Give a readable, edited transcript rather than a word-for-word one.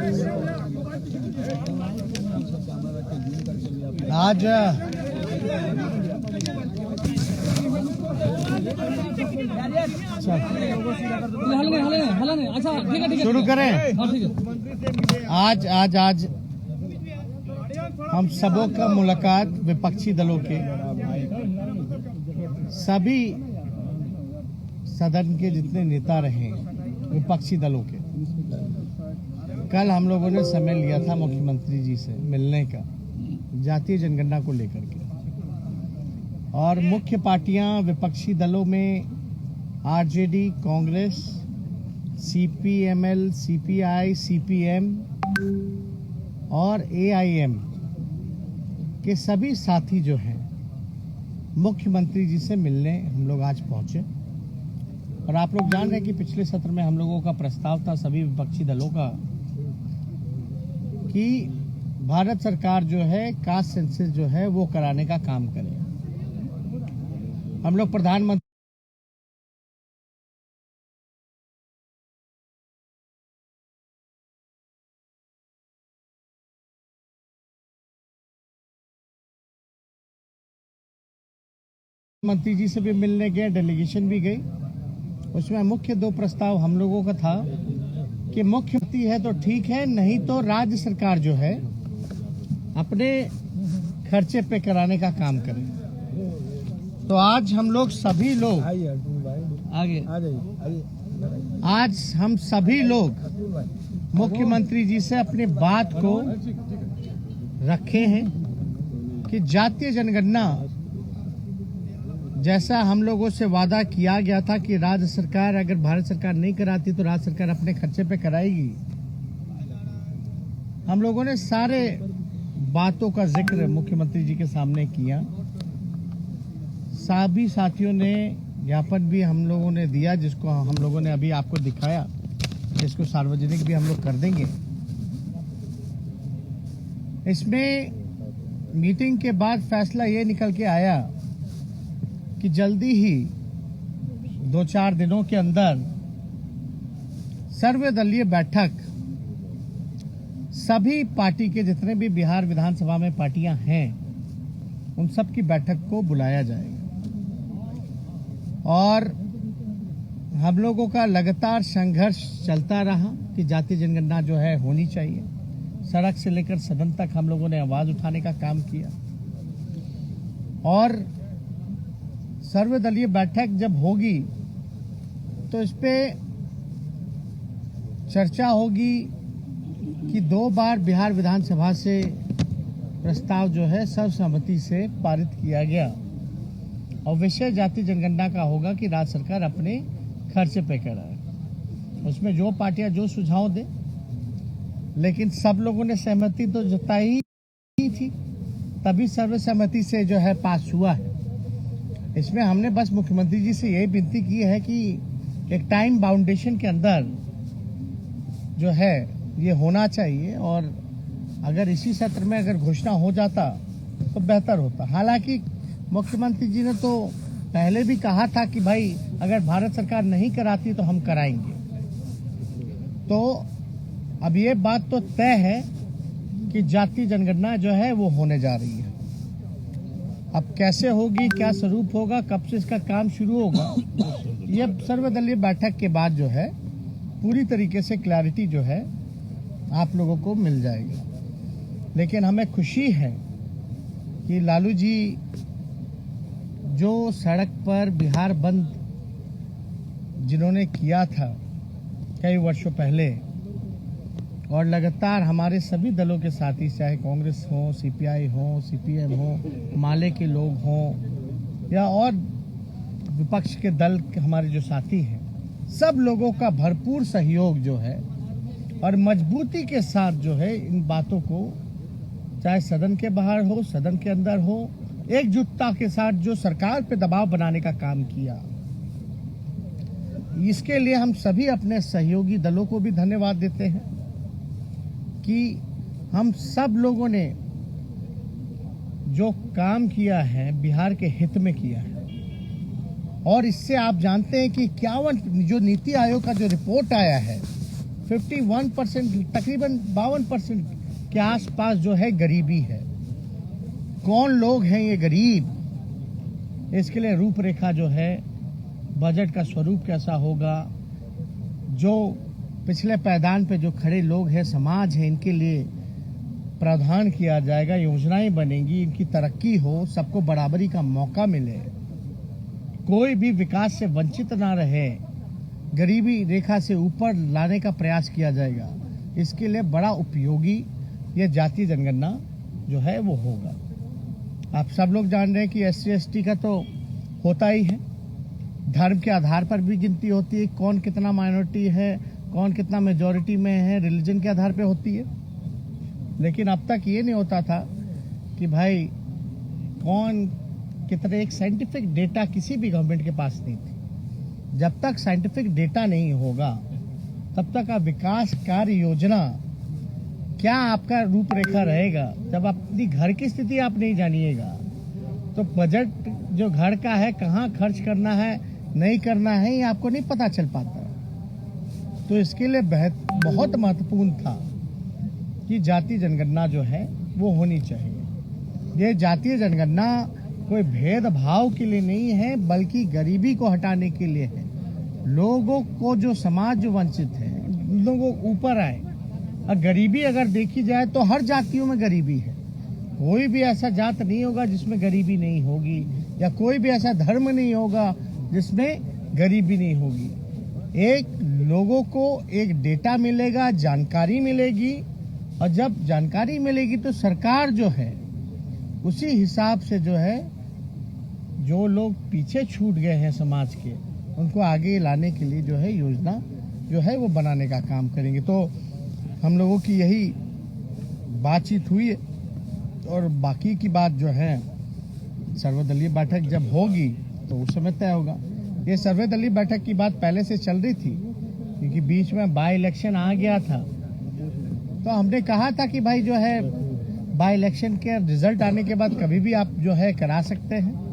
आज शुरू करें। आज हम सबों का मुलाकात विपक्षी दलों के सभी सदन के जितने नेता रहे विपक्षी दलों के, कल हम लोगों ने समय लिया था मुख्यमंत्री जी से मिलने का जातीय जनगणना को लेकर के। और मुख्य पार्टियां विपक्षी दलों में RJD, Congress, CPML, CPI, CPM और एआईएम के सभी साथी जो हैं मुख्यमंत्री जी से मिलने हम लोग आज पहुंचे। और आप लोग जान रहे हैं कि पिछले सत्र में हम लोगों का प्रस्ताव था सभी विपक्षी दलों का कि भारत सरकार जो है कास्ट सेंसस जो है वो कराने का काम करे। हम लोग प्रधानमंत्री जी से भी मिलने गए, डेलीगेशन भी गई। उसमें मुख्य दो प्रस्ताव हम लोगों का था कि मुख्यमंत्री है तो ठीक है, नहीं तो राज्य सरकार जो है अपने खर्चे पे कराने का काम करे। तो आज हम लोग सभी लोग आज हम सभी लोग मुख्यमंत्री जी से अपनी बात को रखे हैं कि जातीय जनगणना जैसा हम लोगों से वादा किया गया था कि राज्य सरकार अगर भारत सरकार नहीं कराती तो राज्य सरकार अपने खर्चे पे कराएगी। हम लोगों ने सारे बातों का जिक्र मुख्यमंत्री जी के सामने किया। सभी साथियों ने ज्ञापन भी हम लोगों ने दिया, जिसको हम लोगों ने अभी आपको दिखाया, जिसको सार्वजनिक भी हम लोग कर देंगे। इसमें मीटिंग के बाद फैसला ये निकल के आया कि जल्दी ही 2-4 दिनों के अंदर सर्वदलीय बैठक सभी पार्टी के जितने भी बिहार विधानसभा में पार्टियां हैं उन सब की बैठक को बुलाया जाएगा। और हम लोगों का लगातार संघर्ष चलता रहा कि जातीय जनगणना जो है होनी चाहिए। सड़क से लेकर सदन तक हम लोगों ने आवाज उठाने का काम किया। और सर्वदलीय बैठक जब होगी तो इस पे चर्चा होगी कि 2 बार बिहार विधानसभा से प्रस्ताव जो है सर्वसम्मति से पारित किया गया और विषय जातीय जनगणना का होगा कि राज्य सरकार अपने खर्चे पे कराए। उसमें जो पार्टियां जो सुझाव दे, लेकिन सब लोगों ने सहमति तो जताई थी, तभी सर्वसम्मति से जो है पास हुआ है। इसमें हमने बस मुख्यमंत्री जी से यही विनती की है कि एक टाइम बाउंडेशन के अंदर जो है ये होना चाहिए और अगर इसी सत्र में अगर घोषणा हो जाता तो बेहतर होता। हालांकि मुख्यमंत्री जी ने तो पहले भी कहा था कि भाई अगर भारत सरकार नहीं कराती तो हम कराएंगे। तो अब ये बात तो तय है कि जातीय जनगणना जो है वो होने जा रही है। अब कैसे होगी, क्या स्वरूप होगा, कब से इसका काम शुरू होगा, ये सर्वदलीय बैठक के बाद जो है पूरी तरीके से क्लैरिटी जो है आप लोगों को मिल जाएगी। लेकिन हमें खुशी है कि लालू जी जो सड़क पर बिहार बंद जिन्होंने किया था कई वर्षों पहले, और लगातार हमारे सभी दलों के साथी, चाहे कांग्रेस हो, सीपीआई हो, सीपीएम हो, माले के लोग हों या और विपक्ष के दल हमारे जो साथी हैं, सब लोगों का भरपूर सहयोग जो है और मजबूती के साथ जो है इन बातों को, चाहे सदन के बाहर हो, सदन के अंदर हो, एकजुटता के साथ जो सरकार पे दबाव बनाने का काम किया, इसके लिए हम सभी अपने सहयोगी दलों को भी धन्यवाद देते हैं कि हम सब लोगों ने जो काम किया है बिहार के हित में किया है। और इससे आप जानते हैं कि 51 जो नीति आयोग का जो रिपोर्ट आया है 51%, तकरीबन 52% के आसपास जो है गरीबी है। कौन लोग हैं ये गरीब? इसके लिए रूपरेखा जो है, बजट का स्वरूप कैसा होगा, जो पिछले पायदान पे जो खड़े लोग हैं, समाज है, इनके लिए प्रावधान किया जाएगा, योजनाएं बनेंगी, इनकी तरक्की हो, सबको बराबरी का मौका मिले, कोई भी विकास से वंचित ना रहे, गरीबी रेखा से ऊपर लाने का प्रयास किया जाएगा। इसके लिए बड़ा उपयोगी ये जातीय जनगणना जो है वो होगा। आप सब लोग जान रहे हैं कि SC/ST का तो होता ही है, धर्म के आधार पर भी गिनती होती है, कौन कितना माइनॉरिटी है, कौन कितना मेजॉरिटी में है, रिलीजन के आधार पे होती है। लेकिन अब तक ये नहीं होता था कि भाई कौन कितने, एक साइंटिफिक डेटा किसी भी गवर्नमेंट के पास नहीं थी। जब तक साइंटिफिक डेटा नहीं होगा तब तक आप विकास कार्य योजना क्या आपका रूपरेखा रहेगा। जब अपनी घर की स्थिति आप नहीं जानिएगा तो बजट जो घर का है, कहाँ खर्च करना है, नहीं करना है, ये आपको नहीं पता चल पाता। तो इसके लिए बहुत महत्वपूर्ण था कि जातीय जनगणना जो है वो होनी चाहिए। ये जातीय जनगणना कोई भेदभाव के लिए नहीं है, बल्कि गरीबी को हटाने के लिए है। लोगों को, जो समाज जो वंचित है, लोगों को ऊपर आए। और गरीबी अगर देखी जाए तो हर जातियों में गरीबी है। कोई भी ऐसा जात नहीं होगा जिसमें गरीबी नहीं होगी, या कोई भी ऐसा धर्म नहीं होगा जिसमें गरीबी नहीं होगी। एक लोगों को एक डेटा मिलेगा, जानकारी मिलेगी, और जब जानकारी मिलेगी तो सरकार जो है उसी हिसाब से जो है, जो लोग पीछे छूट गए हैं समाज के, उनको आगे लाने के लिए जो है योजना जो है वो बनाने का काम करेंगे। तो हम लोगों की यही बातचीत हुई है, और बाकी की बात जो है सर्वदलीय बैठक जब होगी तो उस समय तय होगा। ये सर्वदलीय बैठक की बात पहले से चल रही थी, क्योंकि बीच में बाई इलेक्शन आ गया था। तो हमने कहा था कि भाई जो है बाई इलेक्शन के रिजल्ट आने के बाद कभी भी आप जो है करा सकते हैं।